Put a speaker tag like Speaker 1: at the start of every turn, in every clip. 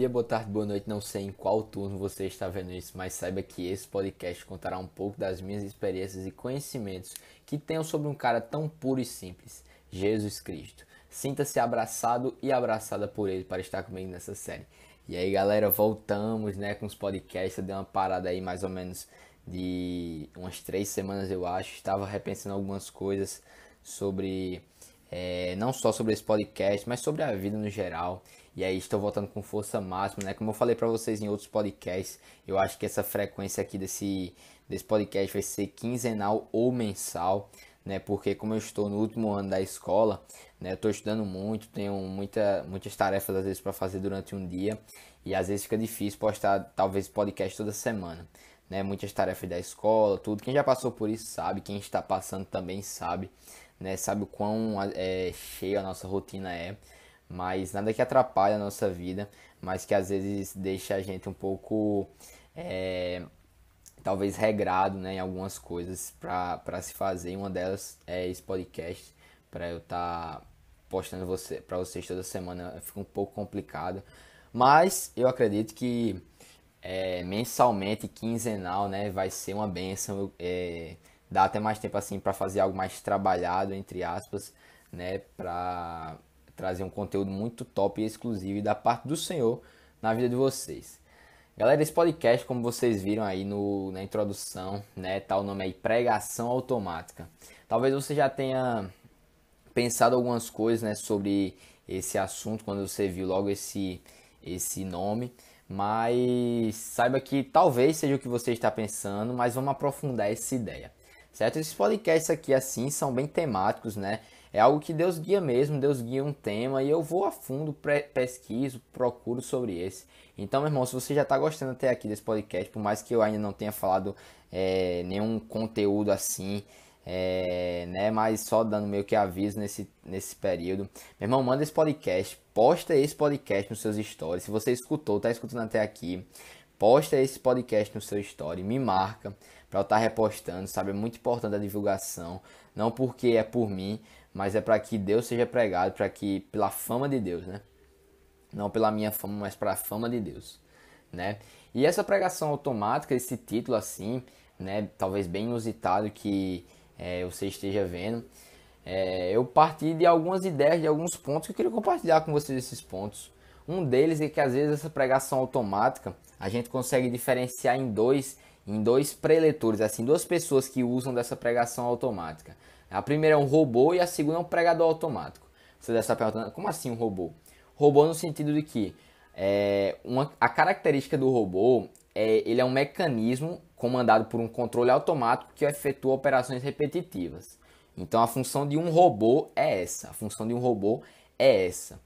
Speaker 1: dia, boa tarde, boa noite. Não sei em qual turno você está vendo isso, mas saiba que esse podcast contará um pouco das minhas experiências e conhecimentos que tenho sobre um cara tão puro e simples, Jesus Cristo. Sinta-se abraçado e abraçada por ele para estar comigo nessa série. E aí, galera, voltamos, né, com os podcasts. Eu dei uma parada aí mais ou menos de umas 3 semanas, eu acho. Estava repensando algumas coisas sobre não só sobre esse podcast, mas sobre a vida no geral. E aí estou voltando com força máxima, né? Como eu falei para vocês em outros podcasts, eu acho que essa frequência aqui desse podcast vai ser quinzenal ou mensal, né? Porque como eu estou no último ano da escola, né? Eu estou estudando muito, tenho muitas tarefas às vezes para fazer durante um dia e às vezes fica difícil postar talvez podcast toda semana. Né, muitas tarefas da escola, tudo. Quem já passou por isso sabe, quem está passando também sabe, né, sabe o quão cheia a nossa rotina é, mas nada que atrapalhe a nossa vida, mas que às vezes deixa a gente um pouco, talvez regrado, né, em algumas coisas para se fazer. E uma delas é esse podcast, para eu estar postando para vocês toda semana. Fica um pouco complicado, mas eu acredito que mensalmente, quinzenal, né, vai ser uma benção. Dá até mais tempo assim para fazer algo mais trabalhado, entre aspas, né, para trazer um conteúdo muito top e exclusivo da parte do Senhor na vida de vocês. Galera, esse podcast, como vocês viram aí na introdução, né, tá o nome aí, Pregação Automática. Talvez você já tenha pensado algumas coisas, né, sobre esse assunto quando você viu logo esse nome, mas saiba que talvez seja o que você está pensando, mas vamos aprofundar essa ideia, certo? Esses podcasts aqui assim são bem temáticos, né? É algo que Deus guia mesmo, Deus guia um tema e eu vou a fundo, pesquiso, procuro sobre esse. Então, meu irmão, se você já está gostando até aqui desse podcast, por mais que eu ainda não tenha falado nenhum conteúdo assim, né, mas só dando meio que aviso nesse período. Meu irmão, manda esse podcast, posta esse podcast nos seus stories. Se você escutou, tá escutando até aqui, posta esse podcast no seu story, me marca para eu estar repostando, sabe? É muito importante a divulgação, não porque é por mim, mas é para que Deus seja pregado, para que pela fama de Deus, né? Não pela minha fama, mas para a fama de Deus, né? E essa pregação automática, esse título assim, né? Talvez bem inusitado que você esteja vendo. Eu parti de algumas ideias, de alguns pontos que eu queria compartilhar com vocês esses pontos. Um deles é que às vezes essa pregação automática a gente consegue diferenciar em dois preletores, assim, duas pessoas que usam dessa pregação automática. A primeira é um robô e a segunda é um pregador automático. Você deve estar perguntando, como assim um robô? Robô no sentido de que a característica do robô ele é um mecanismo comandado por um controle automático que efetua operações repetitivas. Então a função de um robô é essa. A função de um robô é essa.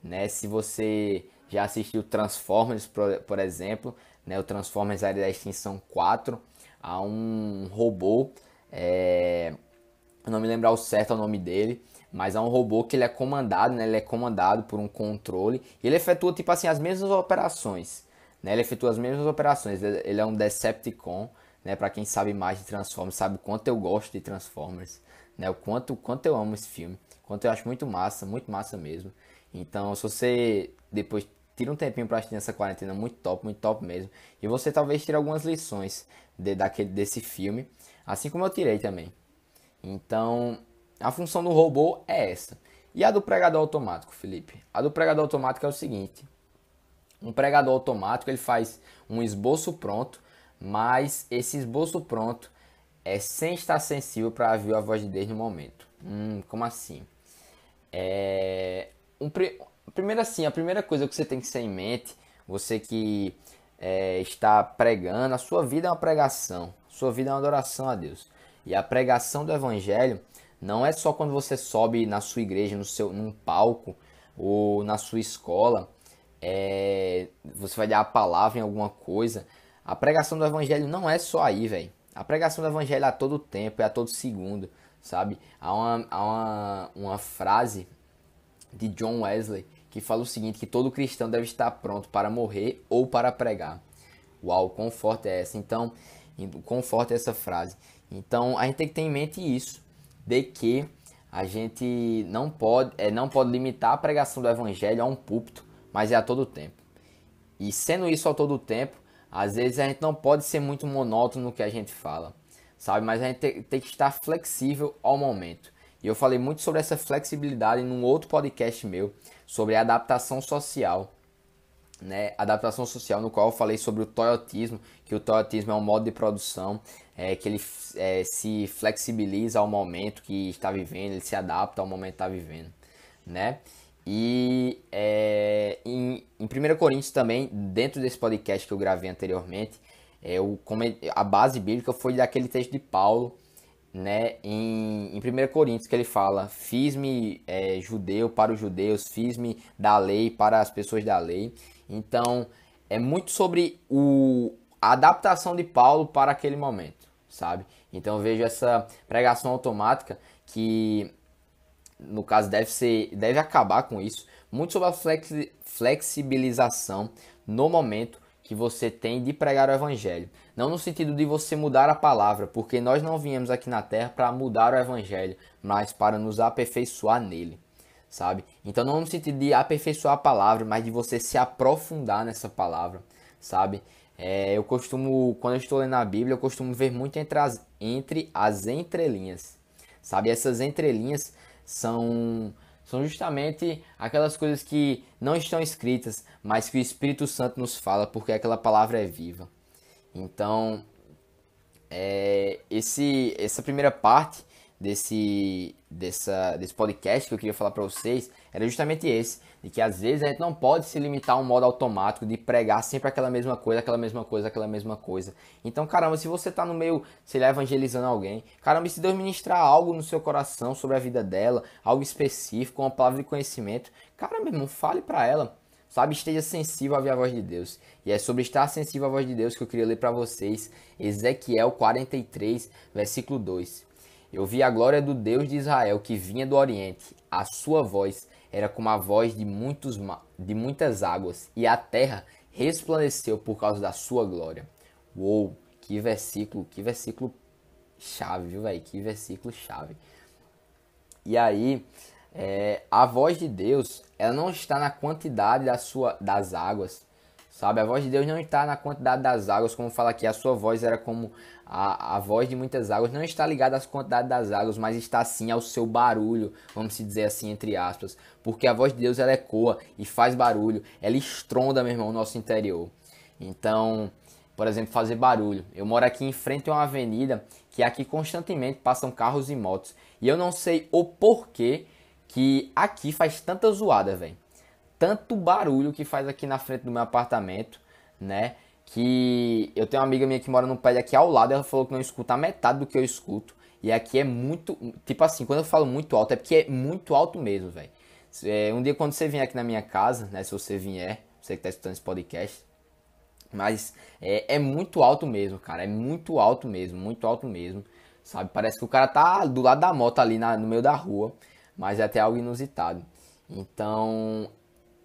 Speaker 1: Né? Se você já assistiu Transformers, por exemplo, né? O Transformers Área da Extinção 4, há um robô, eu não me lembro ao certo o nome dele, mas é um robô que ele é comandado, né? Ele é comandado por um controle e ele efetua tipo assim as mesmas operações, né? Ele efetua as mesmas operações. Ele é um Decepticon, né? Para quem sabe mais de Transformers, sabe o quanto eu gosto de Transformers, né? O quanto eu amo esse filme, o quanto eu acho muito massa mesmo. Então, se você depois tira um tempinho para assistir nessa quarentena, muito top mesmo. E você talvez tire algumas lições desse filme, assim como eu tirei também. Então, a função do robô é essa. E a do pregador automático, Felipe? A do pregador automático é o seguinte: um pregador automático ele faz um esboço pronto, mas esse esboço pronto é sem estar sensível para ouvir a voz de Deus no momento. Como assim? Primeiro assim, a primeira coisa que você tem que ter em mente, você que está pregando, a sua vida é uma pregação, a sua vida é uma adoração a Deus. E a pregação do evangelho não é só quando você sobe na sua igreja, num palco ou na sua escola, você vai dar a palavra em alguma coisa. A pregação do evangelho não é só aí, velho. A pregação do evangelho é a todo tempo, é a todo segundo, sabe? Há uma frase de John Wesley que fala o seguinte, que todo cristão deve estar pronto para morrer ou para pregar. Uau, quão forte é essa? Então, quão forte é essa frase? Então, a gente tem que ter em mente isso, de que a gente não pode limitar a pregação do evangelho a um púlpito, mas é a todo tempo. E sendo isso ao todo o tempo, às vezes a gente não pode ser muito monótono no que a gente fala, sabe? Mas a gente tem que estar flexível ao momento. E eu falei muito sobre essa flexibilidade num outro podcast meu, sobre adaptação social, né? Adaptação social, no qual eu falei sobre o toyotismo, que o toyotismo é um modo de produção, que ele se flexibiliza ao momento que está vivendo, ele se adapta ao momento que está vivendo, né? E em 1 Coríntios também, dentro desse podcast que eu gravei anteriormente, a base bíblica foi daquele texto de Paulo, né, em 1 Coríntios, que ele fala: fiz-me judeu para os judeus, fiz-me da lei para as pessoas da lei. Então, é muito sobre a adaptação de Paulo para aquele momento, sabe? Então, eu vejo essa pregação automática que, no caso, deve acabar com isso. Muito sobre a flexibilização no momento que você tem de pregar o evangelho. Não no sentido de você mudar a palavra, porque nós não viemos aqui na terra para mudar o evangelho, mas para nos aperfeiçoar nele, sabe? Então não no sentido de aperfeiçoar a palavra, mas de você se aprofundar nessa palavra, sabe? Eu costumo, quando eu estou lendo a Bíblia, eu costumo ver muito entre as entrelinhas, sabe? Essas entrelinhas são justamente aquelas coisas que não estão escritas, mas que o Espírito Santo nos fala, porque aquela palavra é viva. Então, essa primeira parte desse podcast que eu queria falar para vocês era justamente esse, de que às vezes a gente não pode se limitar a um modo automático de pregar sempre aquela mesma coisa, aquela mesma coisa, aquela mesma coisa. Então, caramba, se você tá no meio, sei lá, evangelizando alguém, caramba, se Deus ministrar algo no seu coração sobre a vida dela, algo específico, uma palavra de conhecimento, caramba, irmão, fale para ela, sabe? Esteja sensível a ouvir a voz de Deus. E é sobre estar sensível à voz de Deus que eu queria ler para vocês Ezequiel 43, versículo 2. Eu vi a glória do Deus de Israel que vinha do Oriente. A sua voz era como a voz de muitas águas, e a terra resplandeceu por causa da sua glória. Uou, que versículo chave, viu, velho? Que versículo chave. E aí, a voz de Deus, ela não está na quantidade das águas, sabe? A voz de Deus não está na quantidade das águas, como fala aqui, a sua voz era como a voz de muitas águas, não está ligada às quantidades das águas, mas está sim ao seu barulho, vamos dizer assim, entre aspas, porque a voz de Deus, ela ecoa e faz barulho, ela estronda, meu irmão, no nosso interior. Então, por exemplo, fazer barulho. Eu moro aqui em frente a uma avenida que aqui constantemente passam carros e motos, e eu não sei o porquê que aqui faz tanta zoada, velho. Tanto barulho que faz aqui na frente do meu apartamento, né? Que eu tenho uma amiga minha que mora num prédio aqui ao lado, ela falou que não escuta a metade do que eu escuto. E aqui é muito, tipo assim, quando eu falo muito alto, é porque é muito alto mesmo, velho. Um dia quando você vier aqui na minha casa, né? Se você vier, você que tá escutando esse podcast. Mas é muito alto mesmo, cara. É muito alto mesmo, sabe? Parece que o cara tá do lado da moto ali no meio da rua. Mas é até algo inusitado. Então,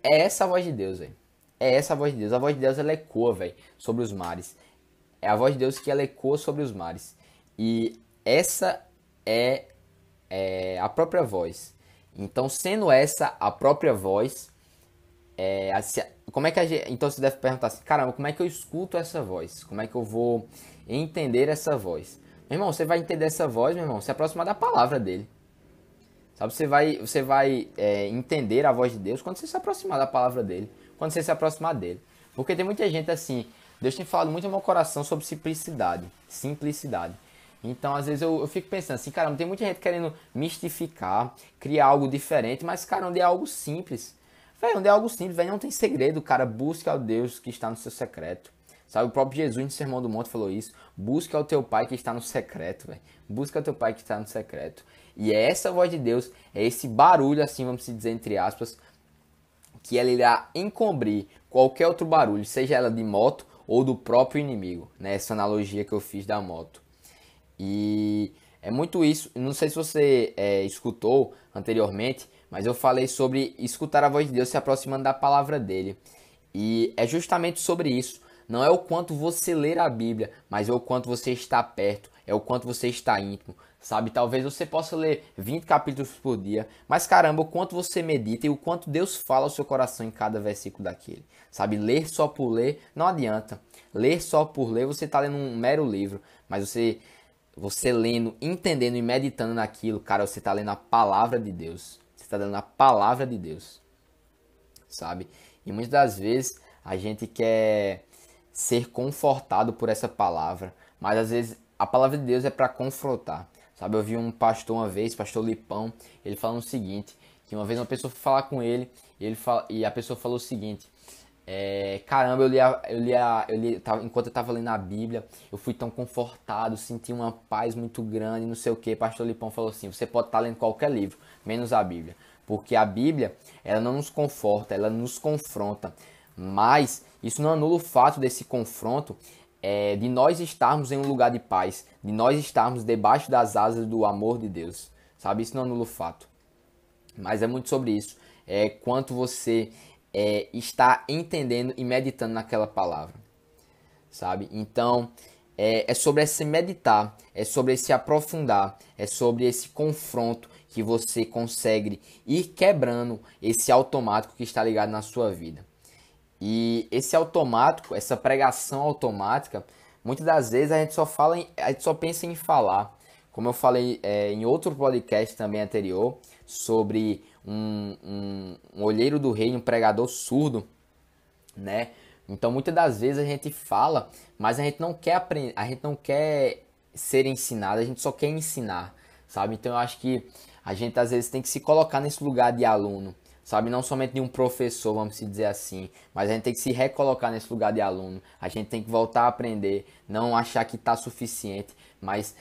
Speaker 1: é essa a voz de Deus, velho. É essa a voz de Deus. A voz de Deus, ela ecoa, velho, sobre os mares. É a voz de Deus que ela ecoa sobre os mares. E essa é a própria voz. Então, sendo essa a própria voz, como é que a gente... Então, você deve perguntar assim, caramba, como é que eu escuto essa voz? Como é que eu vou entender essa voz? Meu irmão, você vai entender essa voz, meu irmão, se aproximar da palavra dele. Sabe, você vai entender a voz de Deus quando você se aproximar da palavra dele, quando você se aproximar dele. Porque tem muita gente assim, Deus tem falado muito no meu coração sobre simplicidade. Então, às vezes eu fico pensando assim, caramba, tem muita gente querendo mistificar, criar algo diferente, mas, cara, onde é algo simples? Velho, onde é algo simples, velho, não tem segredo, cara, busca ao Deus que está no seu secreto. Sabe, o próprio Jesus no Sermão do Monte falou isso. Busca ao teu Pai que está no secreto, velho. Busca ao teu Pai que está no secreto. E é essa voz de Deus, é esse barulho, assim, vamos dizer, entre aspas, que ela irá encobrir qualquer outro barulho, seja ela de moto ou do próprio inimigo, né? Essa analogia que eu fiz da moto. E é muito isso. Não sei se você escutou anteriormente, mas eu falei sobre escutar a voz de Deus se aproximando da palavra dele. E é justamente sobre isso. Não é o quanto você ler a Bíblia, mas é o quanto você está perto, é o quanto você está íntimo, sabe? Talvez você possa ler 20 capítulos por dia, mas caramba, o quanto você medita e o quanto Deus fala ao seu coração em cada versículo daquele, sabe? Ler só por ler não adianta. Ler só por ler, você está lendo um mero livro, mas você lendo, entendendo e meditando naquilo, cara, você está lendo a palavra de Deus. Você está lendo a palavra de Deus, sabe? E muitas das vezes a gente quer ser confortado por essa palavra, mas às vezes a palavra de Deus é para confrontar, sabe? Eu vi um pastor uma vez, pastor Lipão, ele falando o seguinte, que uma vez uma pessoa foi falar com ele e a pessoa falou o seguinte: caramba, enquanto eu estava lendo a Bíblia, eu fui tão confortado, senti uma paz muito grande, não sei o que. Pastor Lipão falou assim: você pode estar lendo qualquer livro, menos a Bíblia, porque a Bíblia, ela não nos conforta, ela nos confronta, mas isso não anula o fato desse confronto, de nós estarmos em um lugar de paz, de nós estarmos debaixo das asas do amor de Deus, sabe? Isso não anula o fato, mas é muito sobre isso, quanto você está entendendo e meditando naquela palavra, sabe? Então, é sobre esse meditar, é sobre esse aprofundar, é sobre esse confronto que você consegue ir quebrando esse automático que está ligado na sua vida. E esse automático, essa pregação automática, muitas das vezes a gente só pensa em falar. Como eu falei em outro podcast também anterior, sobre um olheiro do reino, um pregador surdo, né? Então muitas das vezes a gente fala, mas a gente não quer aprender, a gente não quer ser ensinado, a gente só quer ensinar, sabe? Então eu acho que a gente às vezes tem que se colocar nesse lugar de aluno, sabe? Não somente de um professor, vamos dizer assim, mas a gente tem que se recolocar nesse lugar de aluno. A gente tem que voltar a aprender, não achar que está suficiente, mas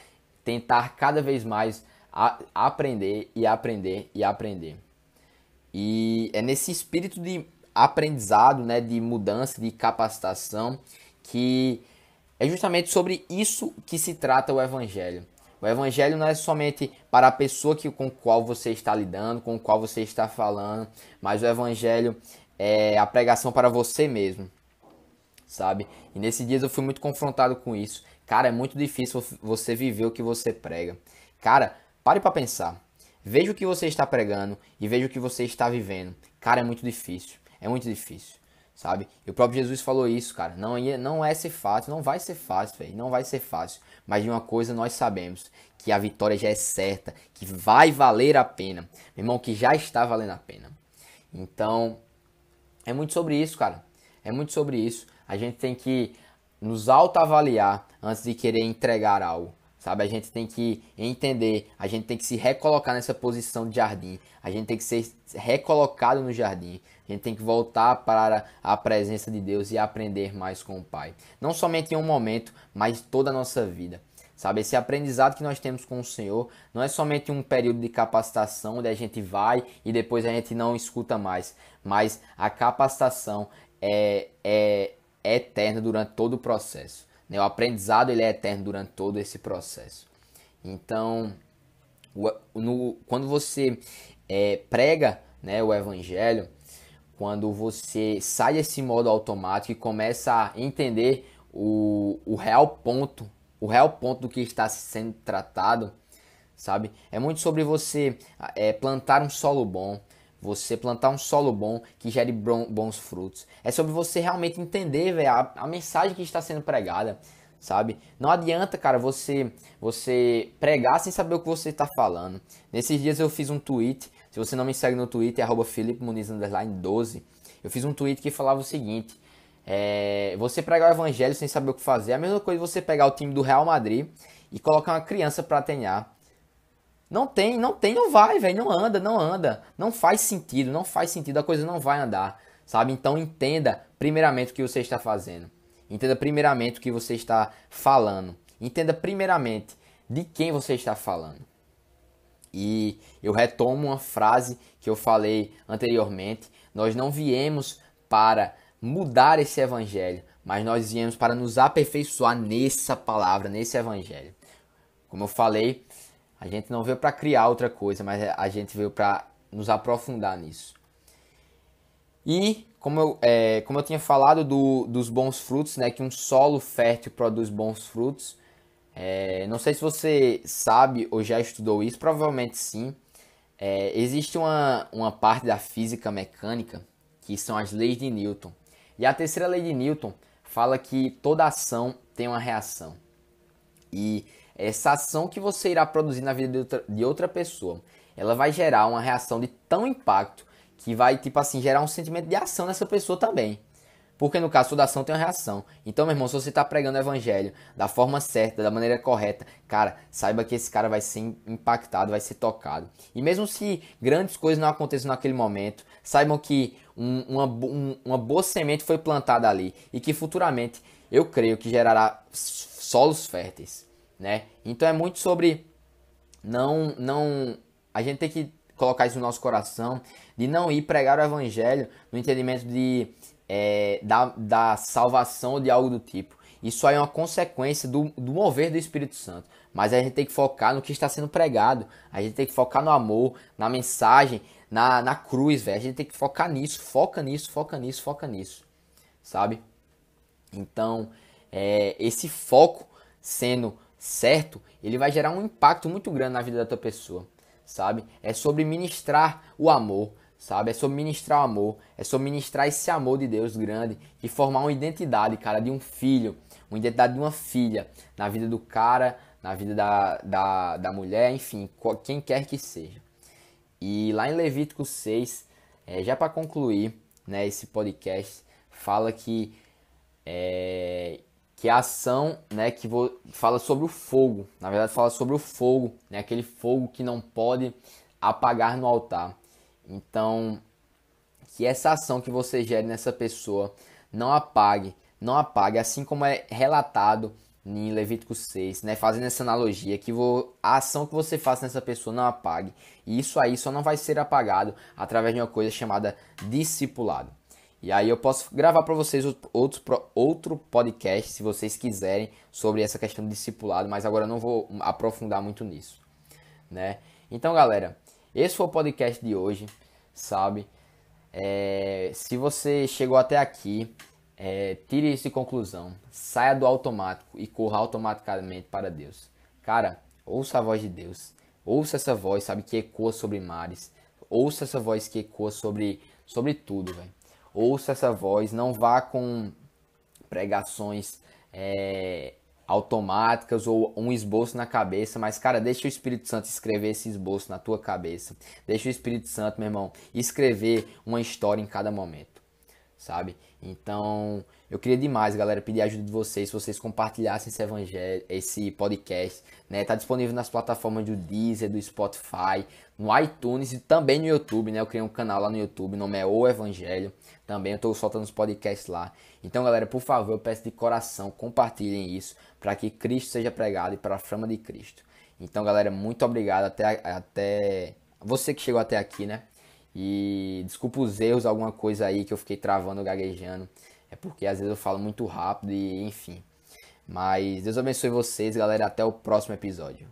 Speaker 1: tentar cada vez mais aprender e aprender e aprender. E é nesse espírito de aprendizado, né, de mudança, de capacitação, que é justamente sobre isso que se trata o Evangelho. O Evangelho não é somente para a pessoa com qual você está lidando, com qual você está falando, mas o Evangelho é a pregação para você mesmo, sabe? E nesses dias eu fui muito confrontado com isso. Cara, é muito difícil você viver o que você prega. Cara, pare para pensar. Veja o que você está pregando e veja o que você está vivendo. Cara, é muito difícil. É muito difícil, sabe? E o próprio Jesus falou isso, cara. Não é ser fácil, não vai ser fácil, velho. Não vai ser fácil. Mas de uma coisa nós sabemos, que a vitória já é certa, que vai valer a pena. Meu irmão, que já está valendo a pena. Então, é muito sobre isso, cara. É muito sobre isso. A gente tem que nos autoavaliar antes de querer entregar algo. Sabe, a gente tem que entender, a gente tem que se recolocar nessa posição de jardim, a gente tem que ser recolocado no jardim, a gente tem que voltar para a presença de Deus e aprender mais com o Pai. Não somente em um momento, mas toda a nossa vida. Sabe, esse aprendizado que nós temos com o Senhor não é somente um período de capacitação onde a gente vai e depois a gente não escuta mais, mas a capacitação é eterna durante todo o processo. O aprendizado ele é eterno durante todo esse processo. Então, quando você prega, né, o Evangelho, quando você sai desse modo automático e começa a entender o real ponto do que está sendo tratado, sabe? É muito sobre você plantar um solo bom, você plantar um solo bom que gere bons frutos. É sobre você realmente entender, véio, a mensagem que está sendo pregada, sabe? Não adianta, cara, você pregar sem saber o que você está falando. Nesses dias eu fiz um tweet, se você não me segue no Twitter, é @FelipeMuniz_12. Eu fiz um tweet que falava o seguinte: você pregar o evangelho sem saber o que fazer é a mesma coisa de você pegar o time do Real Madrid e colocar uma criança para treinar. Não vai, velho, não anda, não faz sentido, a coisa não vai andar, sabe? Então entenda primeiramente o que você está fazendo, entenda primeiramente o que você está falando, entenda primeiramente de quem você está falando. E eu retomo uma frase que eu falei anteriormente: nós não viemos para mudar esse evangelho, mas nós viemos para nos aperfeiçoar nessa palavra, nesse evangelho. Como eu falei, a gente não veio para criar outra coisa, mas a gente veio para nos aprofundar nisso. E como eu tinha falado dos bons frutos, né, que um solo fértil produz bons frutos, Não sei se você sabe ou já estudou isso, provavelmente sim. Existe uma parte da física mecânica que são as leis de Newton. E a terceira lei de Newton fala que toda ação tem uma reação. E essa ação que você irá produzir na vida de outra pessoa, ela vai gerar uma reação de tão impacto que vai, tipo assim, gerar um sentimento de ação nessa pessoa também. Porque no caso, toda ação tem uma reação. Então, meu irmão, se você está pregando o evangelho da forma certa, da maneira correta, cara, saiba que esse cara vai ser impactado, vai ser tocado. E mesmo se grandes coisas não aconteçam naquele momento, saibam que uma boa semente foi plantada ali e que futuramente, eu creio que gerará solos férteis, né? Então é muito sobre a gente tem que colocar isso no nosso coração, de não ir pregar o evangelho no entendimento da salvação ou de algo do tipo. Isso aí é uma consequência do mover do Espírito Santo. Mas a gente tem que focar no que está sendo pregado. A gente tem que focar no amor, na mensagem, na cruz, velho. A gente tem que focar nisso, foca nisso, foca nisso, foca nisso. Sabe? Então, esse foco sendo certo, ele vai gerar um impacto muito grande na vida da tua pessoa, sabe? É sobre ministrar o amor, sabe? É sobre ministrar o amor, é sobre ministrar esse amor de Deus grande e formar uma identidade, cara, de um filho, uma identidade de uma filha na vida do cara, na vida da mulher, enfim, quem quer que seja. E lá em Levítico 6, já para concluir, né, esse podcast, fala que a ação, né, fala sobre o fogo, na verdade fala sobre o fogo, né, aquele fogo que não pode apagar no altar. Então, que essa ação que você gere nessa pessoa não apague, assim como é relatado em Levítico 6, né, fazendo essa analogia, a ação que você faça nessa pessoa não apague. E isso aí só não vai ser apagado através de uma coisa chamada discipulado. E aí eu posso gravar para vocês outro podcast, se vocês quiserem, sobre essa questão de discipulado, mas agora eu não vou aprofundar muito nisso, né? Então, galera, esse foi o podcast de hoje, sabe? Se você chegou até aqui, tire isso de conclusão, saia do automático e corra automaticamente para Deus. Cara, ouça a voz de Deus, ouça essa voz, sabe, que ecoa sobre mares, ouça essa voz que ecoa sobre tudo, velho. Ouça essa voz, não vá com pregações automáticas ou um esboço na cabeça, mas, cara, deixa o Espírito Santo escrever esse esboço na tua cabeça. Deixa o Espírito Santo, meu irmão, escrever uma história em cada momento, sabe? Então, eu queria demais, galera, pedir a ajuda de vocês, se vocês compartilhassem esse evangelho, esse podcast, né? Tá disponível nas plataformas do Deezer, do Spotify, no iTunes e também no YouTube, né? Eu criei um canal lá no YouTube, o nome é O Evangelho. Também eu tô soltando os podcasts lá. Então, galera, por favor, eu peço de coração, compartilhem isso para que Cristo seja pregado e para a fama de Cristo. Então, galera, muito obrigado até você que chegou até aqui, né? E desculpa os erros, alguma coisa aí que eu fiquei travando, gaguejando. É porque às vezes eu falo muito rápido e enfim. Mas Deus abençoe vocês, galera. Até o próximo episódio.